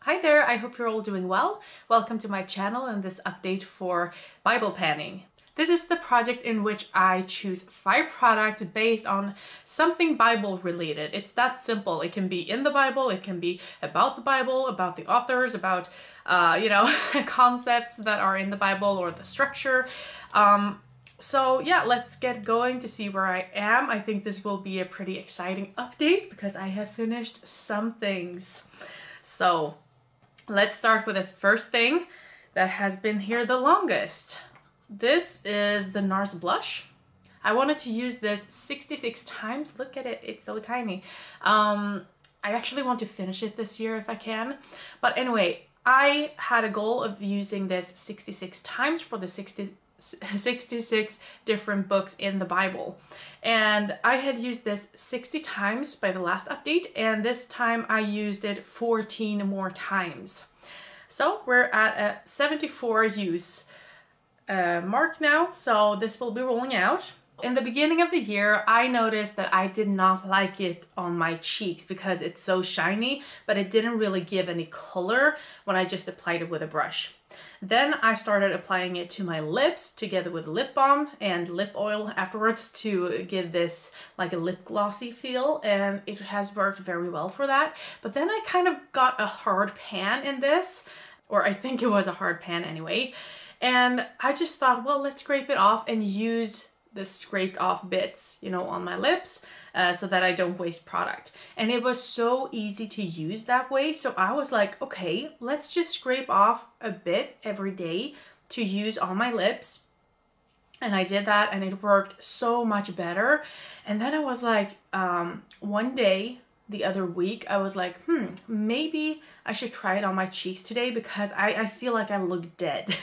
Hi there, I hope you're all doing well. Welcome to my channel and this update for Bible panning. This is the project in which I choose 5 products based on something Bible related. It's that simple. It can be in the Bible, it can be about the authors, about concepts that are in the Bible or the structure. So yeah, let's get going to see where I am. I think this will be a pretty exciting update because I have finished some things. So let's start with the first thing that has been here the longest. This is the NARS blush. I wanted to use this 66 times. Look at it, it's so tiny. I actually want to finish it this year if I can. But anyway, I had a goal of using this 66 times for the 66 different books in the Bible. And I had used this 60 times by the last update, and this time I used it 14 more times. So we're at a 74 use mark now, so this will be rolling out. In the beginning of the year, I noticed that I did not like it on my cheeks because it's so shiny, but it didn't really give any color when I just applied it with a brush. Then I started applying it to my lips together with lip balm and lip oil afterwards to give this like a lip glossy feel, and it has worked very well for that. But then I kind of got a hard pan in this, or I think it was a hard pan anyway, and I just thought, well, let's scrape it off and use the scraped off bits, you know, on my lips so that I don't waste product. And it was so easy to use that way. So I was like, okay, let's just scrape off a bit every day to use on my lips. And I did that and it worked so much better. And then I was like, one day, the other week, I was like, maybe I should try it on my cheeks today because I feel like I look dead.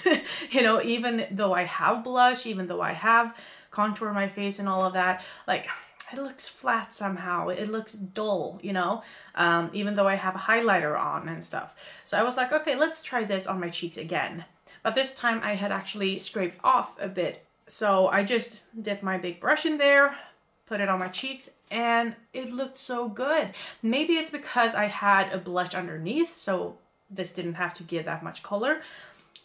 You know, even though I have blush, even though I have contour on my face and all of that, like it looks flat somehow. It looks dull, you know, even though I have a highlighter on and stuff. So I was like, okay, let's try this on my cheeks again. But this time I had actually scraped off a bit. So I just dipped my big brush in there, put it on my cheeks, and it looked so good. Maybe it's because I had a blush underneath, so this didn't have to give that much color.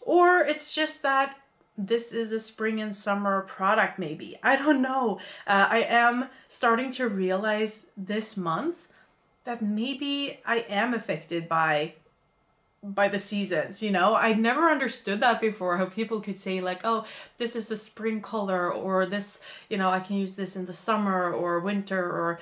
Or it's just that this is a spring and summer product, maybe. I don't know. I am starting to realize this month that maybe I am affected by the seasons, you know. I never understood that before, how people could say like, oh, this is a spring color, or this, you know, I can use this in the summer or winter, or,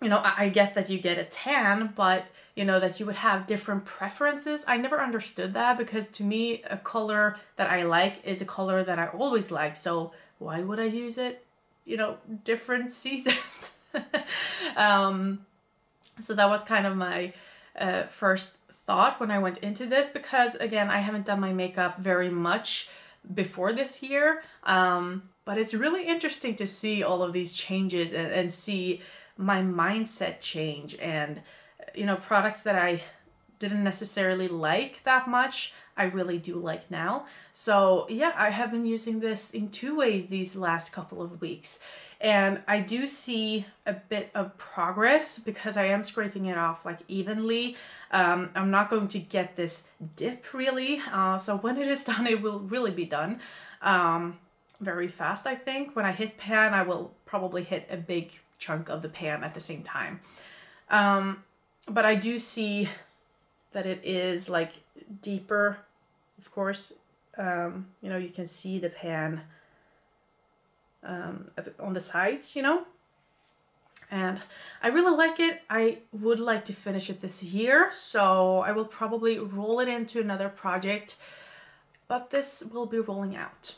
you know, I get that you get a tan, but you know, that you would have different preferences. I never understood that because to me, a color that I like is a color that I always like. So why would I use it, you know, different seasons? So that was kind of my first thought when I went into this, because again, I haven't done my makeup very much before this year, but it's really interesting to see all of these changes and see my mindset change, and you know, products that I didn't necessarily like that much, I really do like now. So yeah, I have been using this in 2 ways these last couple of weeks, and I do see a bit of progress because I am scraping it off like evenly. I'm not going to get this dip really, so when it is done, it will really be done very fast. I think when I hit pan, I will probably hit a big chunk of the pan at the same time. But I do see that it is like deeper, of course. You know, you can see the pan on the sides, you know, and I really like it. I would like to finish it this year, so I will probably roll it into another project, but this will be rolling out.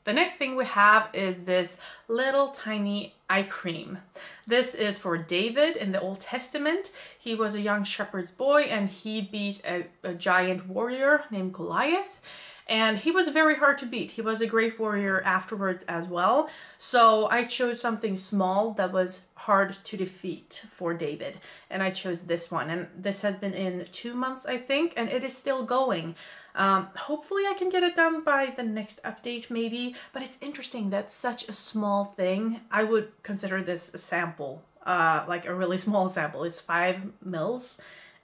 The next thing we have is this little tiny eye cream. This is for David in the Old Testament. He was a young shepherd's boy and he beat a giant warrior named Goliath. And he was very hard to beat. He was a great warrior afterwards as well. So I chose something small that was hard to defeat for David. And I chose this one. And this has been in 2 months, I think, and it is still going. Hopefully I can get it done by the next update maybe, but it's interesting that such a small thing. I would consider this a sample, like a really small sample. It's 5 mils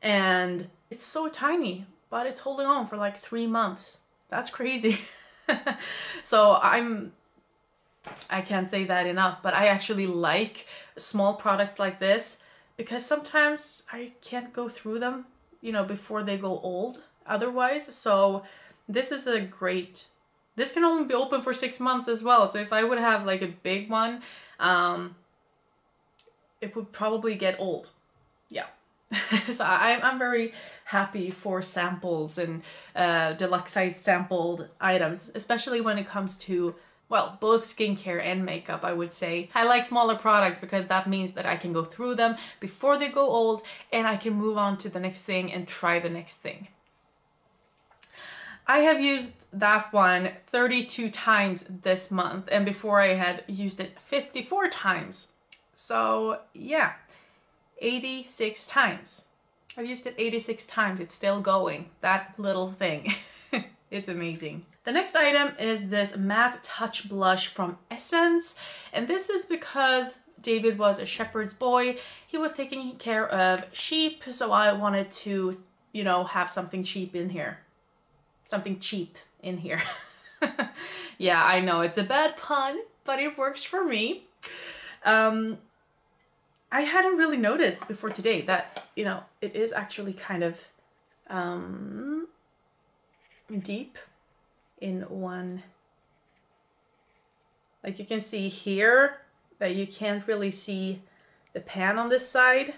And it's so tiny, but it's holding on for like 3 months. That's crazy. So I can't say that enough, but I actually like small products like this because sometimes I can't go through them, you know, before they go old otherwise. So this is a great, this can only be open for 6 months as well. So if I would have like a big one, it would probably get old. Yeah. So I'm very happy for samples and deluxe size sampled items, especially when it comes to, well, both skincare and makeup, I would say. I like smaller products because that means that I can go through them before they go old and I can move on to the next thing and try the next thing. I have used that one 32 times this month, and before I had used it 54 times. So yeah, 86 times. I've used it 86 times. It's still going, that little thing. It's amazing. The next item is this matte touch blush from Essence. And this is because David was a shepherd's boy. He was taking care of sheep. So I wanted to, you know, have something cheap in here. Something cheap in here. Yeah, I know it's a bad pun, but it works for me. I hadn't really noticed before today that, you know, it is actually kind of deep in one. Like you can see here that you can't really see the pan on this side,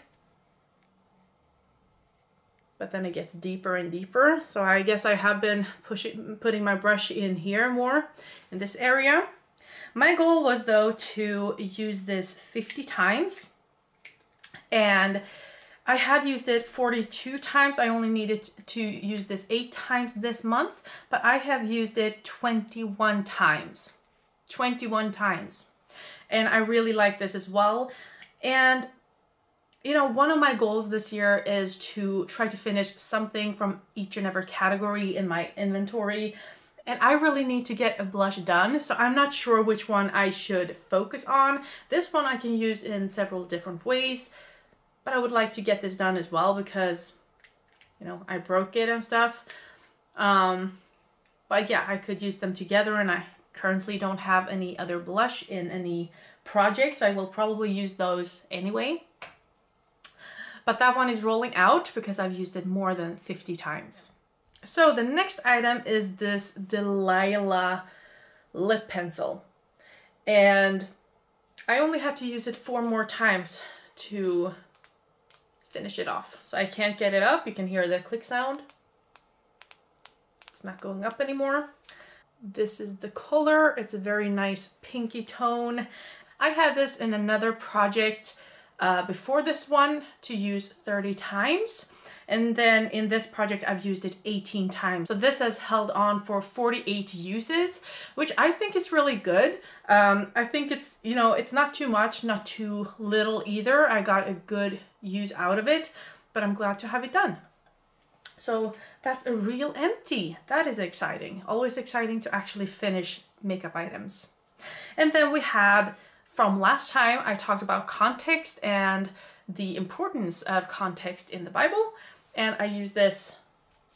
but then it gets deeper and deeper. So I guess I have been putting my brush in here more in this area. My goal was though to use this 50 times, and I had used it 42 times. I only needed to use this 8 times this month, but I have used it 21 times. 21 times. And I really like this as well. And you know, one of my goals this year is to try to finish something from each and every category in my inventory. And I really need to get a blush done, so I'm not sure which one I should focus on. This one I can use in several different ways, but I would like to get this done as well because, you know, I broke it and stuff. But yeah, I could use them together, and I currently don't have any other blush in any projects. I will probably use those anyway. But that one is rolling out because I've used it more than 50 times. So the next item is this Delilah lip pencil. And I only had to use it 4 more times to finish it off. So I can't get it up. You can hear the click sound. It's not going up anymore. This is the color. It's a very nice pinky tone. I had this in another project before this one to use 30 times. And then in this project, I've used it 18 times. So this has held on for 48 uses, which I think is really good. I think it's, you know, it's not too much, not too little either. I got a good use out of it, but I'm glad to have it done. So that's a real empty. That is exciting. Always exciting to actually finish makeup items. And then we had, from last time, I talked about context and the importance of context in the Bible. And I use this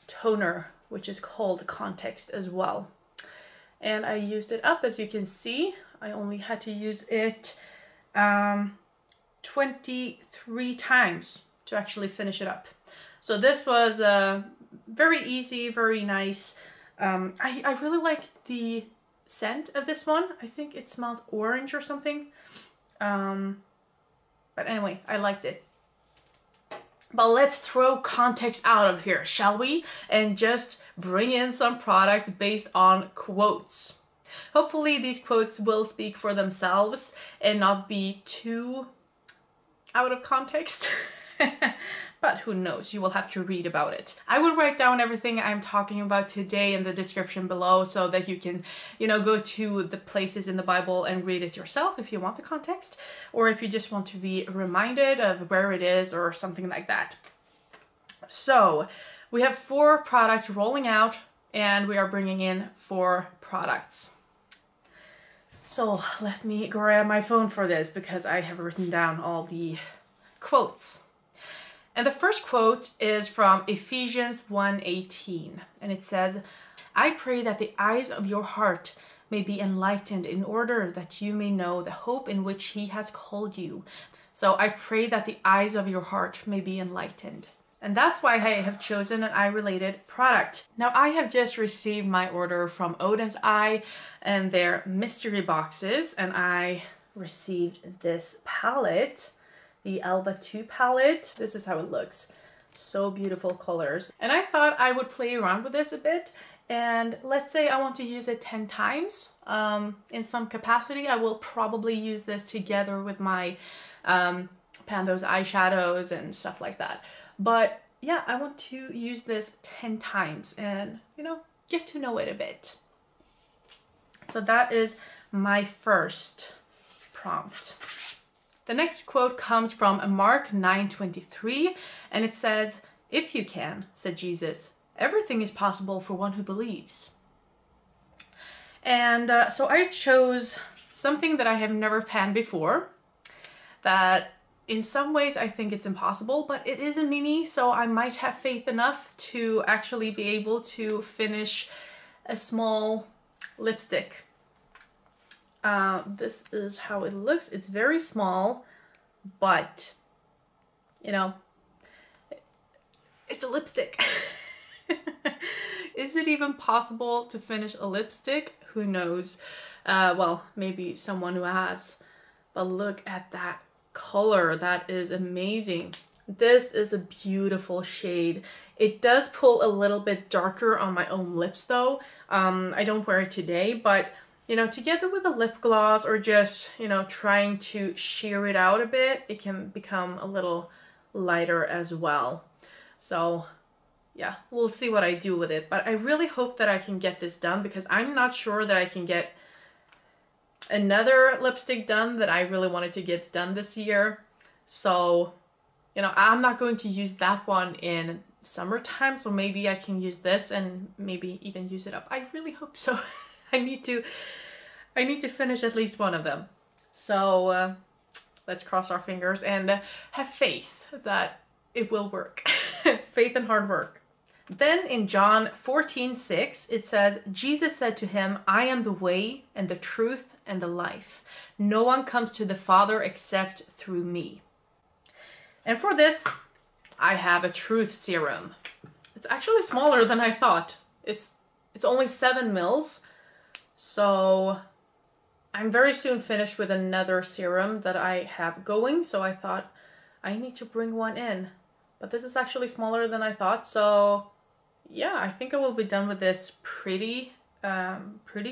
toner, which is called Context as well. And I used it up, as you can see. I only had to use it 23 times to actually finish it up. So this was very easy, very nice. I really like the scent of this one. I think it smelled orange or something. But anyway, I liked it. But let's throw context out of here, shall we? And just bring in some products based on quotes. Hopefully these quotes will speak for themselves and not be too out of context. But who knows, you will have to read about it. I will write down everything I'm talking about today in the description below so that you can, you know, go to the places in the Bible and read it yourself if you want the context, or if you just want to be reminded of where it is or something like that. So we have 4 products rolling out and we are bringing in 4 products. So let me grab my phone for this because I have written down all the quotes. And the first quote is from Ephesians 1:18, and it says, "I pray that the eyes of your heart may be enlightened in order that you may know the hope in which he has called you." So I pray that the eyes of your heart may be enlightened. And that's why I have chosen an eye-related product. Now, I have just received my order from Odin's Eye and their mystery boxes, and I received this palette, the Alba 2 palette. This is how it looks. So beautiful colors. And I thought I would play around with this a bit, and let's say I want to use it 10 times. In some capacity, I will probably use this together with my Pando's eyeshadows and stuff like that. But yeah, I want to use this 10 times and, you know, get to know it a bit. So that is my first prompt. The next quote comes from Mark 9:23, and it says, "If you can," said Jesus, "everything is possible for one who believes." And so I chose something that I have never panned before, that in some ways I think it's impossible, but it is a mini, so I might have faith enough to actually be able to finish a small lipstick. This is how it looks. It's very small, but you know, it's a lipstick. Is it even possible to finish a lipstick? Who knows? Well, maybe someone who has, but look at that color. That is amazing. This is a beautiful shade. It does pull a little bit darker on my own lips though. I don't wear it today, but you know, together with a lip gloss or just, you know, trying to sheer it out a bit, it can become a little lighter as well. So yeah, we'll see what I do with it, but I really hope that I can get this done, because I'm not sure that I can get another lipstick done that I really wanted to get done this year. So, you know, I'm not going to use that one in summertime, so maybe I can use this and maybe even use it up. I really hope so. I need to finish at least one of them. So let's cross our fingers and have faith that it will work. Faith and hard work. Then in John 14:6, it says, "Jesus said to him, I am the way and the truth and the life. No one comes to the Father except through me." And for this, I have a truth serum. It's actually smaller than I thought. It's only 7 mils. So I'm very soon finished with another serum that I have going. So I thought I need to bring one in. But this is actually smaller than I thought. So yeah, I think I will be done with this pretty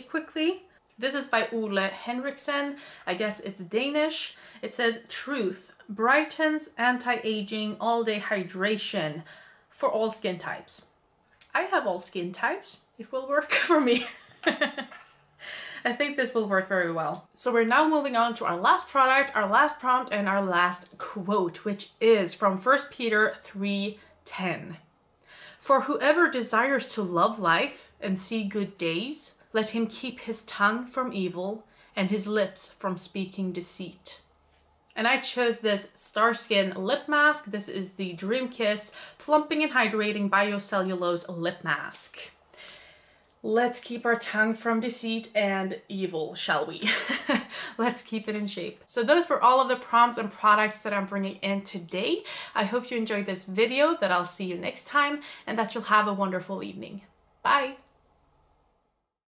quickly. This is by Ole Henriksen. I guess it's Danish. It says, "Truth brightens, anti-aging, all-day hydration for all skin types." I have all skin types. It will work for me. I think this will work very well. So we're now moving on to our last product, our last prompt, and our last quote, which is from 1 Peter 3:10. "For whoever desires to love life and see good days, let him keep his tongue from evil and his lips from speaking deceit." And I chose this Starskin lip mask. This is the Dream Kiss Plumping and Hydrating Biocellulose Lip Mask. Let's keep our tongue from deceit and evil, shall we? Let's keep it in shape. So those were all of the prompts and products that I'm bringing in today. I hope you enjoyed this video, that I'll see you next time, and that you'll have a wonderful evening. Bye!